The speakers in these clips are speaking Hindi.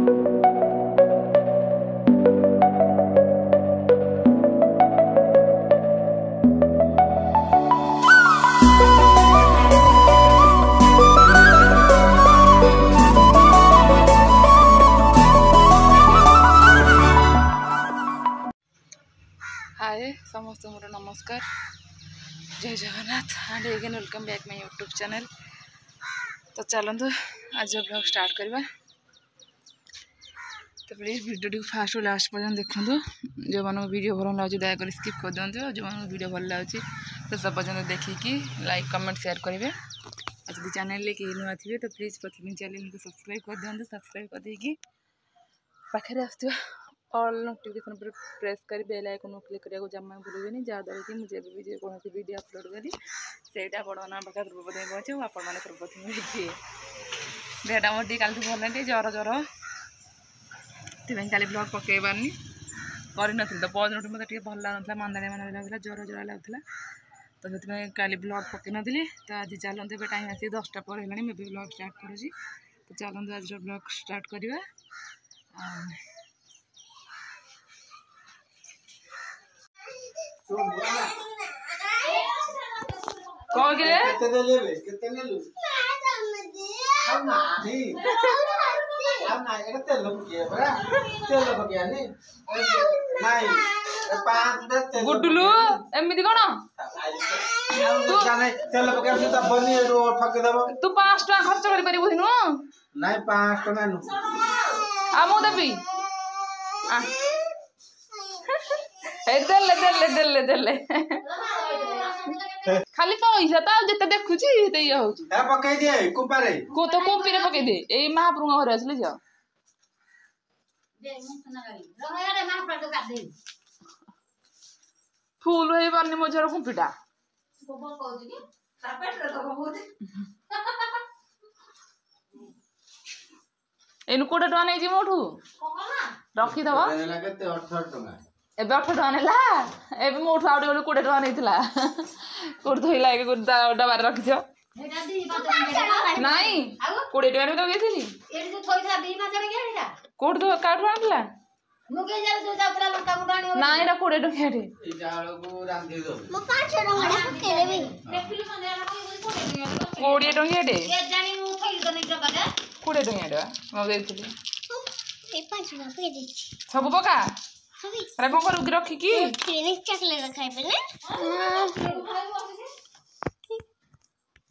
हाय समस्त मोर नमस्कार जय Jagannath and again welcome back my YouTube channel. तो चलतु आज ब्लॉग स्टार्ट करवा। तो please video T fast last पर्यंत देखो। जो मानक वीडियो भल लगे दयाक स्किप कर दिखाँ। जो मानक वीडियो भल लगे तो सब पर्यंत देखिकी लाइक कमेंट शेयर करेंगे। आज यदि चैनल कहीं नुआ थे तो प्लीज प्रथम चैनल को सब्सक्राइब कर दिखाँ। सब्सक्राइब कर देकी पाखे आस ऑल नोटिफिकेशन पर प्रेस कर बेल आइकन को क्लिक करने को जमा भूलें जहाँद्वारा कि मुझे भी कौन वीडियो अपलोड करी से बड़मान पाखे सर्वप्रथम पहुँचे और आपण मैंने सर्वप्रथम देखिए। देहटा मोर टी काली भल नहीं जर जर का ब्लॉग पकई पारनी कर तो बहुत मतलब भल लगुला मंदाड़िया मंदाड़िया लगुला जर जर लगुला तो से काली ब्लॉग पकई नी। तो आज चलते ए टाइम आसी 10टा पर है मैं भी ब्लॉग स्टार्ट करुँची। तो चलते आज ब्लॉग स्टार्ट करवा। कौन के कितने लेबे कितने ले लू अब नहीं एटा तेल पके बरा तेल पके नहीं पांच गुडलू एमिति कोन तू जाने तेल पके से त बनी रो ठक देबो तू 5 टका खर्च करि परिबो हिनु नहीं 5 टका नु आ मु देबी आ दे खाली पैसा तो जिते देखुची ये होची ए पकई दे कुपारे को तो कुपीरे पकई दे ए महाप्रभु घर आसले जा दे मुसना गाड़ी रंगया रे महाप्रभु तो काट दे फूल होई बानी मोजर कुपीटा गोबर कहू कि कार्पेट रे तो बहुत एनु कोटा टका नै जी मोठू रखी दबा केते 18 टका एबे 8 टका नेला एबे मोठू आउडी बोली 20 टका नेथिला कोड धोइला के डबार रखियो एटा दी बात नाही 20 टका ने तो गेथिली एडी तो थोइला दी बात रे गेडा कोड धो काठू आनला मुके जाले तो जाबला लंका गुडाणी नाही एटा 20 टका रे ए जाळो को रांधी दो मो 5 टका पके देबे देखिलु संदे आला कोई 20 टका दे ए जानी मु थोइ तो नै टका दे 20 टका दे मो देथिली ए 5 टका पके दे सब पका अरे कौन करू रखी की क्लिनिक चॉकलेट खाइ पले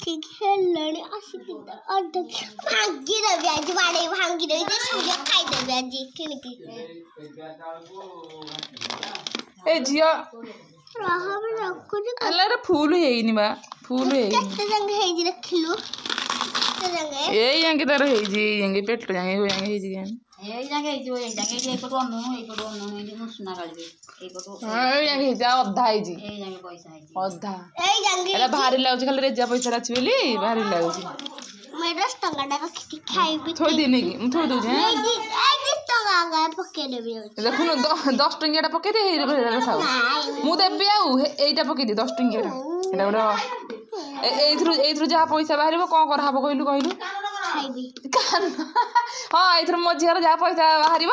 ठीक है लड़ी आसी की अर्ध भांगी दे आज बाड़े भांगी दे जे सूर्य खाइ दे आज क्लिनिक ए जिया रहा में रखो जे अल्लाह रे फूल हेइनी बा फूल हेइनी केते जंग हेइ रखिलु केते जंग ए यंगे दर हेइ जी यंगे पेट जंगे हो यंगे हेइ जी ए जागे जो ए जागे जे को अनु ए मुसना गाली ए को ए जागे जा अधा है जी ए जागे पैसा है जी अधा ए जागे एला भारी लागु खाली रेजा पैसा राची बेली भारी लागु मैं 10 टका टा रखी खाई भी थोई देने की हम थोई दो जे ए 10 टका गा पके देबी देखु न 10 टंगिया टा पके दे हे खाऊ मु देबी आउ एटा पके दे 10 टंगिया टा एटा बडा एथरु जा पैसा बाहरिबो कोन कर हाबो कहलु हाँ एथर मो झीर जहाँ पैसा बाहर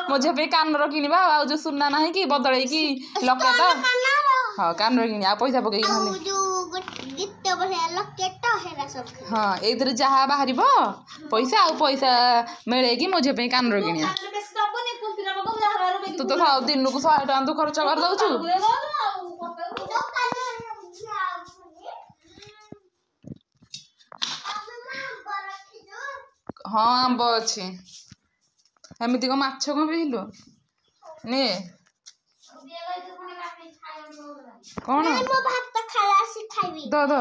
मो झी पे कान किणवा आ जो सुना ना कि बदल की लकेट हाँ कान कि पैसा पकई हाँ ये जहाँ बाहर पैसा आ पैसा मिले कि मो झी पे कान किणिया तू तो दिन को 100 टका तू खर्च कर दउछु हाँ आंब अच्छे एमती को माछ कौन पीलु नी कौन दो दो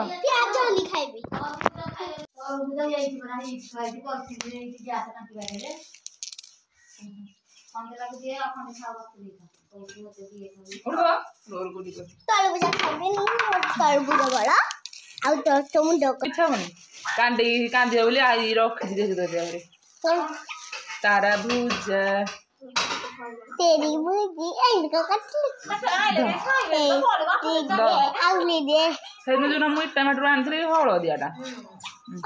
कांदी कांदी बोली आई रखी दे तारा भुजा तेरी भुजी एंड को आउली दे सेनु जो हम टमाटर आनथले हळदियाटा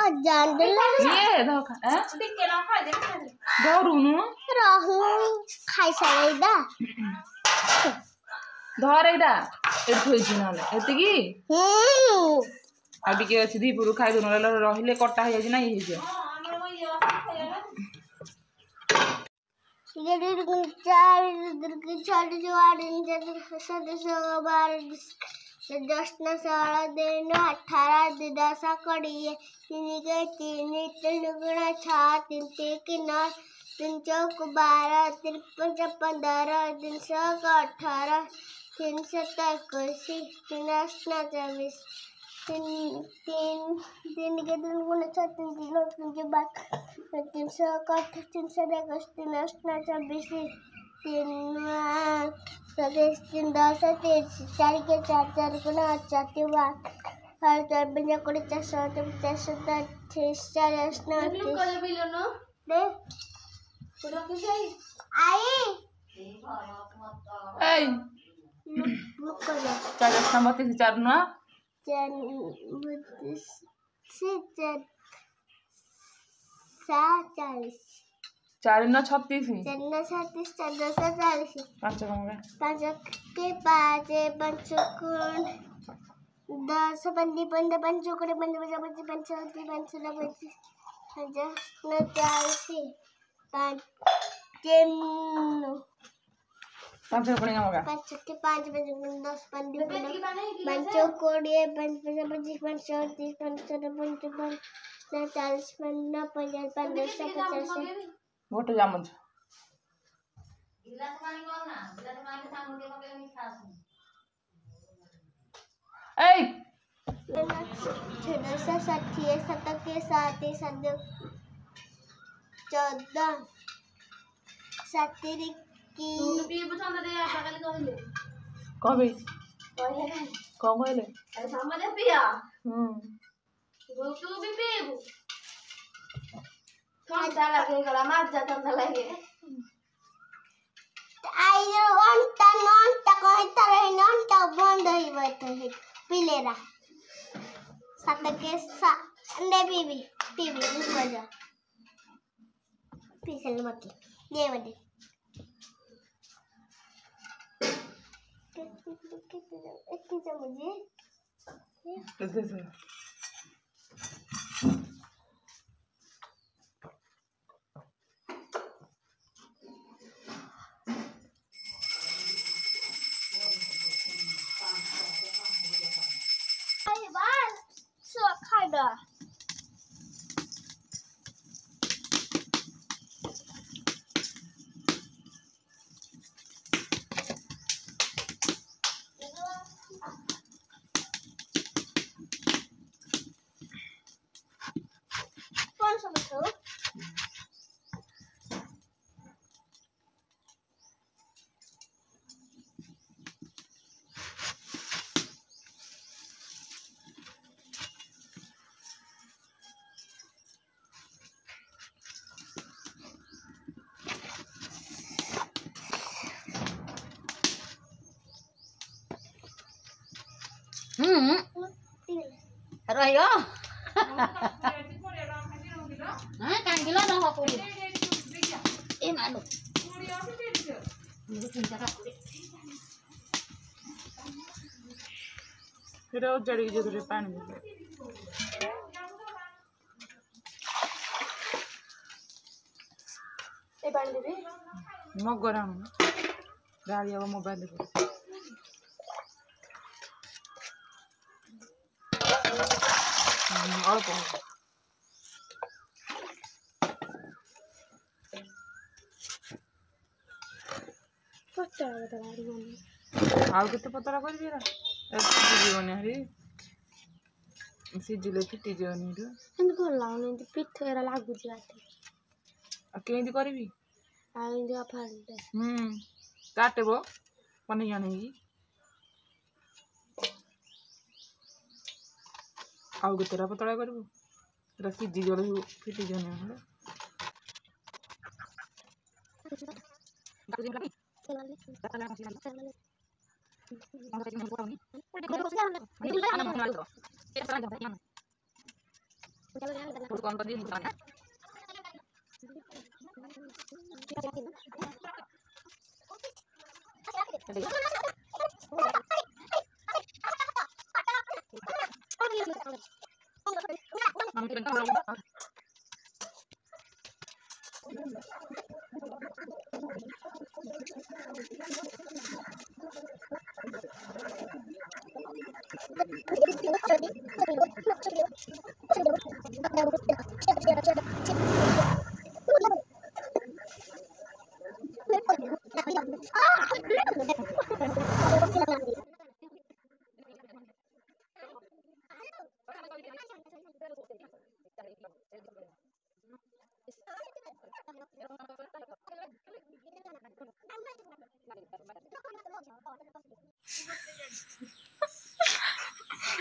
अजान दे ये धोखा हैं टिके ना खाइ दे धरुनु रहू खाई सारेदा धरेइदा एठु होइछि नले एतिकी आ टिके अछि दीपुरु खाइ दु नले रहिले कटा हो जाइछि ना ई जे ये चार छोटे छोटे सदस्य बार 10 न 16 दिन 18 दिन 10 कड़िए 3 के 3 3 गुणा 6 3 के 9 3 चौक 12 3 5 15 3 7 18 3 7 21 3 8 24 3 के 3 गुणा 6 3 3 3 12 3 7 8 3 7 21 3 8 24 3 3 10 4 के 4 4 गुना 4 के 12 4 बिना कोड़े 4 ei cara sama ti carna 4 न 36 5 कम 5 के 5 5 गुण 10 15 15 5 गुण 5 5 5 5 5 कोणी नमगा 5 के 5 5 गुण 10 15 5 कोड़िए 5 5 25 5 30 5 40 50 50 गोटे जामच ei 60 7 के 7 14 70 की कबे कौन कहले ठंडा लगे गला मार जा ठंडा लगे आई घंटा कहीं तरह घंटा बंद ही बैठे है पिलेरा सात के अंडे पीवी ऊपर जा पिसल मत ये मत कितना मुझे खाड़ा कौन सा बताओ रह्यो कान किलो रह कोड़ी ए मालो फिर और जड़ी जो थोड़े पानी दे ए पानी दे मगराम गाड़ी अब मोबाइल दे और आउ केते पतला कर दिरा जीवन हरी सिजिले फिटी जीवन रो एंद को लाउन पिठ एरा लागु जाते आ केंदी करबी आ इंदिया फाड़े काटेबो पनिया नहीं आउ केतेरा पतला करबो एरा सिजि गले फिटी जीवन हरो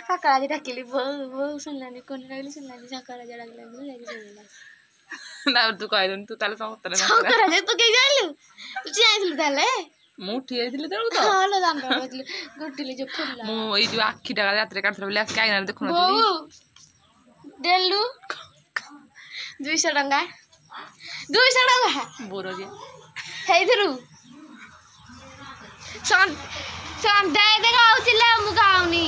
सकाळ डाकिली बहु बहु सुनलानी कोणी लागली सुनलानी सकाळ डाकला सुनला ना तू कहलुन तू ताले समतले सकाळ तू के जाइलु तू जाइलु ताले मु ठिए दिले तेळु तो हालो जान बसली गुट्टीले जो फुल्ला मु एई जो आखिटा रात्रे काटथले बोले काई ना देखुन बहु डेलु 200 टंका 200 टंका बोरो जे हेइदिरु संध्या देखा आउतिला मु गाउनी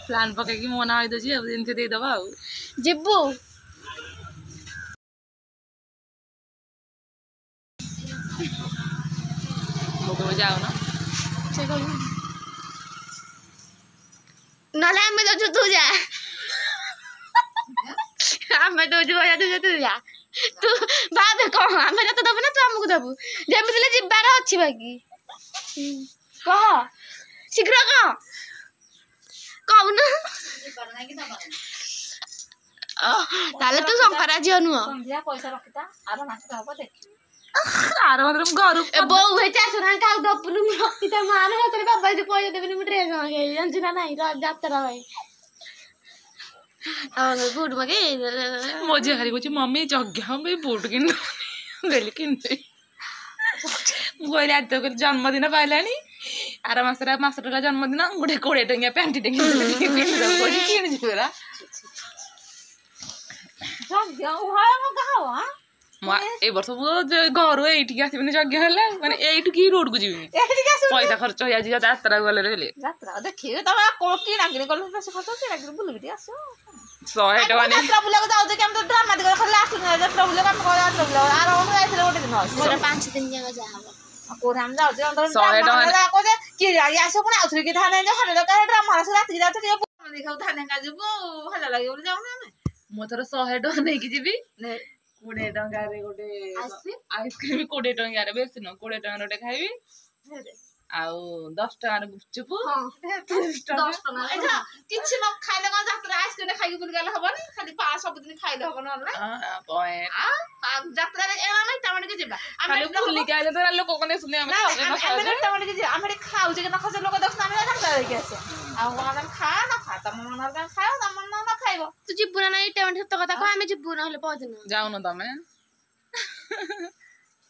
प्लान पके कि मना आइ दजी अब दिन दे दबा जिब्बू मोको जाओ ना से कहू नले हमें तो तू जा हमें तो जो या तू जा तू बाद कह हमें तो दबु ना तू हमको दबु जेमितिले जिबार अछि बाकी कह शीघ्र कह कहू ना ताले तू संकरा जियो नु संध्या पैसा रखिता आरो मास हबो देखि आरो मतलब घर ए बहु हेचा सुना का दपुनु रखिता मार हातरे बाबा जो पैसा देबनी मु ड्रेस मागे जानछना नाही जात्रा भाई आ बूट मागे मोजे हरी कोची मम्मी जग्गा में बूट किन देली किन गोइले आज तो जन्मदिन पाइलानी आर मासरा जन्मदिन गोटे 20 टंकिया पैंटी किन जुरा संध्या उहाय म गाव हां ए वर्ष घर एइठी आसीबनी जग्गा हला माने एइठु की रोड को जीबनी एठी का पैसा खर्च हो जाजी यात्रा गले रहले यात्रा देखि तबा को की नागिन गलो पैसा खर्च की नागिन बुलबी दे आसो 100 टका ने यात्रा बुला को जाउ जे हम तो ड्रामा दिगर खाली लास्ट दिन यात्रा बुला काम को यात्रा बुला आरो हम जाइले गोटे दिन मोर 5 दिन जगह जा हबो को हम जाउ जे अंदर 100 टका को जे की आसो कोन आउथरी की थाने जे हने का ड्रामा से रात की जात के देखौ थाने का जबो भला लागे बोले जाउ ना मो थर 100 टका नै कि जीबी 20 टका रे गोटे आइसक्रीम 20 टका रे बेसी न 20 टका रोटे खाइबी आउ 10 टका रे गुपचुप हां 10 टका एजा किछि न खाइले का यात्रा आइसक्रीम खाइ बुल गेल हबनी खाली पा सब दिन खाइले हबन ना हां पॉइंट यात्रा रे एना नै टमाटर के जेबा खाली फुली गाइले तो लोक कोने सुने हम हम टमाटर के जे हम खाउ जे न खसे लोक देखना हम यात्रा के आसे आ हम खा ना खा त मन ना खाओ त मन ना खाइबो तू जिब्बू ना इटे सत्य कथा कह आमे जिब्बू ना हले पदिन जाऊ न तमे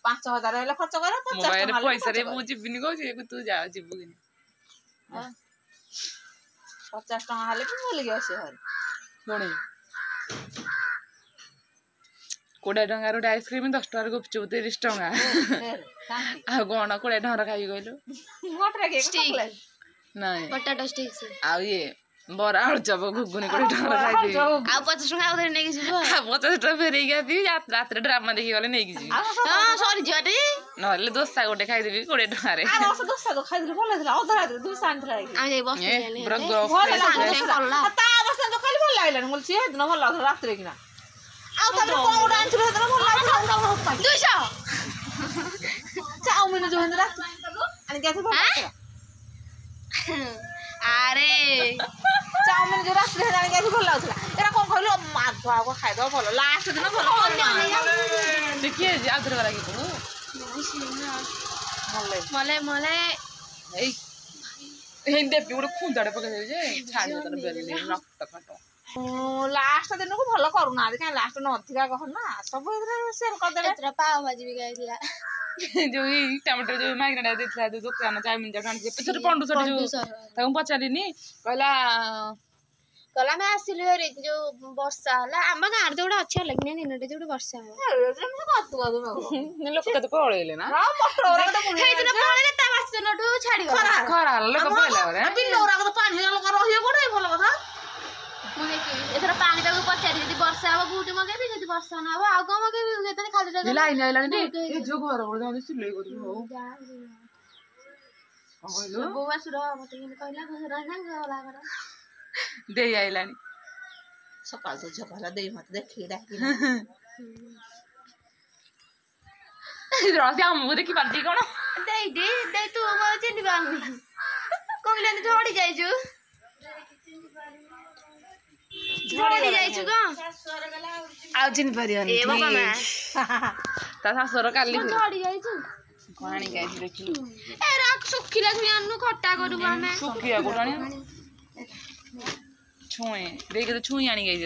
5000 हेले खर्च कर 50 मोबाइल पैसा रे मु जिबिनी कहू तू जा जिबू कि 50 टका हेले भी बोल गया से हर पुणी 20 टका रोटे आइसक्रीम 10 टका गुपचुप 30 टका आ गण 20 टका खाई गइलो मोटर के स्टिक नहीं पोटैटो स्टिक से आ ये बरा आलू चप घुगुनी 20 टका खाई दी आ 50 टका उधर नै जिबो 50 टका फेरि गया दी रात रे ड्रामा देखि गले नै कि हां सॉरी जटी नहले दोसा गोटे खाई देबी 20 टका रे आ दोसा दोसा तो खाइ दिल बोला दिला अधा रात 2 सांत लागी आ जाई बस ए ब्रग ग्रोफ भल लागला ता अवस्था तो खाली भल लागला बोल छी दिन भल लागला रात रे किना आ तब कोन डांस रे दिन भल लागला 200 चाउमिन जो हन रात अनि क्या भल लागला अरे चाउमिन जो रात रे अनि क्या भल लागला एरा कोन कहलो माथुआ को खाइ दो भल लास्ट दिन भल देखिए आदर वाला की तू मले मले ए हिंदे पिउड खुंदाडे पके दे जे छाड़ दे बेले रक्त काटो लास्ट दिन को भल करूना काई लास्ट न अधिका कह ना सब इधर सेल कर देले एतरा पाव भाजी भी गाइला जो ये टमाटर जो माइग्रेट देथला जो दुकान चाउमिन जो खान से पंडू सर जो ताऊ पचारिनी कहला कल आम आसिलु हेरी जो वर्षा होला आम गाँव तो गोटे अच्छे लगे दिन जो वर्षा लोक केते पळेले ना हेदिन पळेले ता बासनटू छाडी खरा लोक पळेला रे बिलोरा तो पानी लोक रहियो कोडे भल कथा एथर पानी ताको पचारि यदि वर्षा हबो बुट मगेबी यदि वर्षा न हबो आ गम मगेबी एतने खाली जगह लाइन आइलानी ए जो घर बोल जाने सिले करी हो कहलो बुआ सुरा मते कहला घरा संग होला घर दे आइलानी सकाळ से झकाला देई मत देखी डाकी रसी हमको देखि पार्टी कोन दे तू म चिनि बानी कहले नि झडी जाइछु झडी जाइछु ग आ चिनि परियन ए बाबा मा ता सासुर काली झडी जाइछु पानी गाइस देखि ए राख सुखिला छुई अन्नु खट्टा करु आमे सुखिया कोटानी छुए देखे तो छुई आनी गई